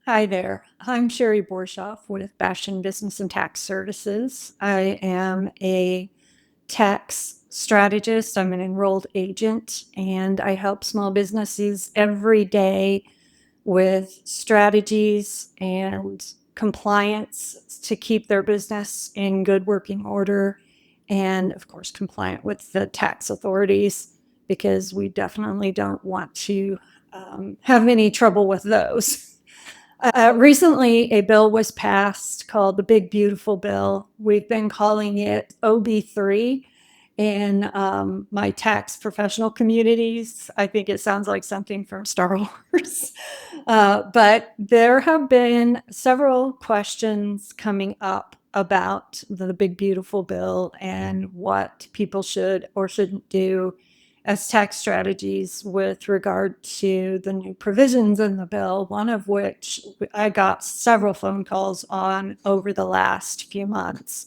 Hi there. I'm Sherry Borshoff with Bastion Business and Tax Services. I am a tax strategist. I'm an enrolled agent, and I help small businesses every day with strategies and compliance to keep their business in good working order and, of course, compliant with the tax authorities because we definitely don't want to have any trouble with those. Recently, a bill was passed called the Big Beautiful Bill. We've been calling it OB3 in my tax professional communities. I think it sounds like something from Star Wars. But there have been several questions coming up about the Big Beautiful Bill and what people should or shouldn't do as tax strategies with regard to the new provisions in the bill, one of which I got several phone calls on over the last few months.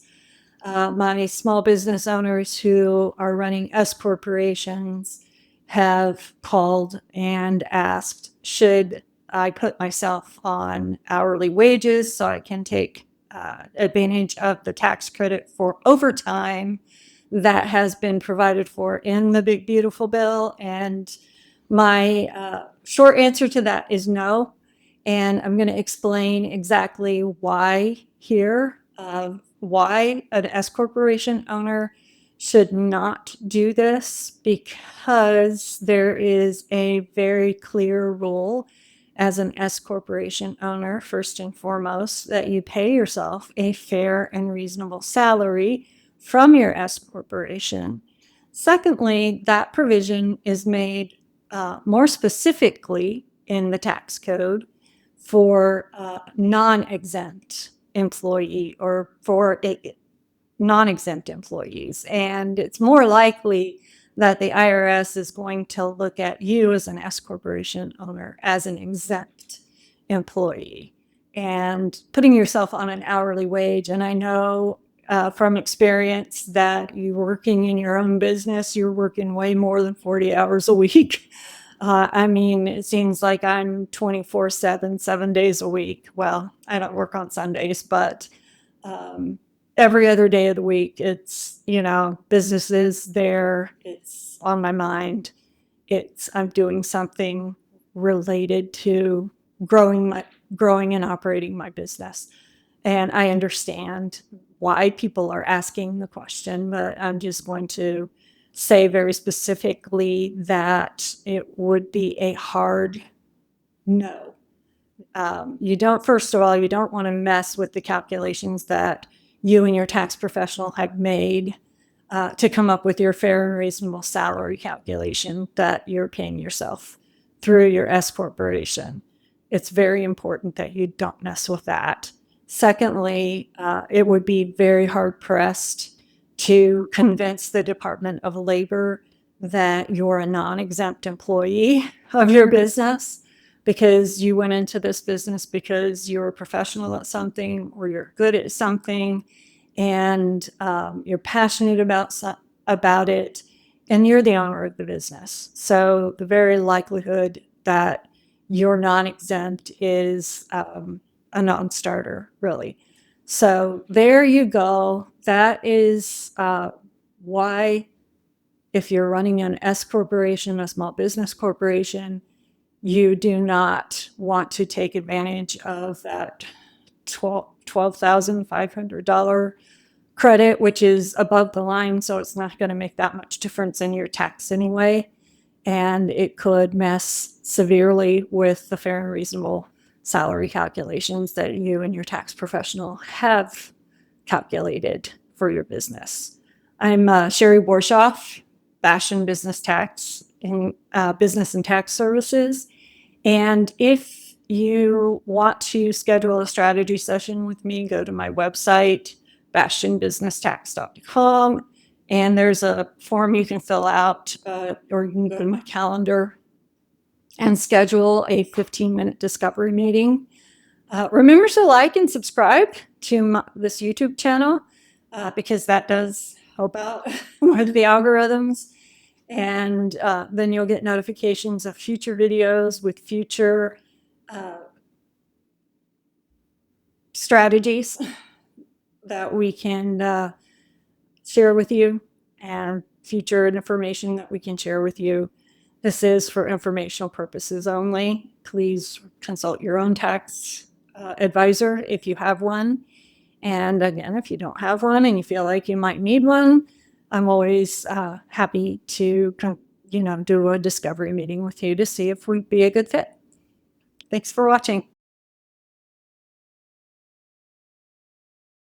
My small business owners who are running S corporations have called and asked, should I put myself on hourly wages so I can take advantage of the tax credit for overtime that has been provided for in the Big Beautiful Bill? And my short answer to that is no. And I'm going to explain exactly why here, why an S corporation owner should not do this, because there is a very clear rule as an S corporation owner, first and foremost, that you pay yourself a fair and reasonable salary from your S corporation. Secondly, that provision is made more specifically in the tax code for non-exempt employee or for non-exempt employees. And it's more likely that the IRS is going to look at you as an S corporation owner as an exempt employee and putting yourself on an hourly wage. And I know from experience that you're working in your own business, you're working way more than 40 hours a week. I mean, it seems like I'm 24/7, 7 days a week. Well, I don't work on Sundays, but every other day of the week, it's, business is there. It's on my mind. I'm doing something related to growing and operating my business. And I understand why people are asking the question, but I'm just going to say very specifically that it would be a hard no. First of all, you don't want to mess with the calculations that you and your tax professional have made to come up with your fair and reasonable salary calculation that you're paying yourself through your S corporation. It's very important that you don't mess with that. Secondly, it would be very hard pressed to convince the Department of Labor that you're a non-exempt employee of your business because you went into this business because you're a professional at something or you're good at something and you're passionate about it and you're the owner of the business. So the very likelihood that you're non-exempt is a non-starter, really. So there you go. That is why, if you're running an S corporation, a small business corporation, you do not want to take advantage of that $12,500 credit, which is above the line, so it's not going to make that much difference in your tax anyway. And it could mess severely with the fair and reasonable salary calculations that you and your tax professional have calculated for your business. I'm Sherry Borshoff, Bastion Business Tax and Business and Tax Services. And if you want to schedule a strategy session with me, go to my website, bastionbusinesstax.com, and there's a form you can fill out, or you can go to my calendar and schedule a 15-minute discovery meeting. Remember to like and subscribe to this YouTube channel because that does help out with the algorithms. And then you'll get notifications of future videos with future strategies that we can share with you, and future information that we can share with you. This is for informational purposes only. Please consult your own tax advisor if you have one. And again, if you don't have one and you feel like you might need one, I'm always happy to do a discovery meeting with you to see if we'd be a good fit. Thanks for watching.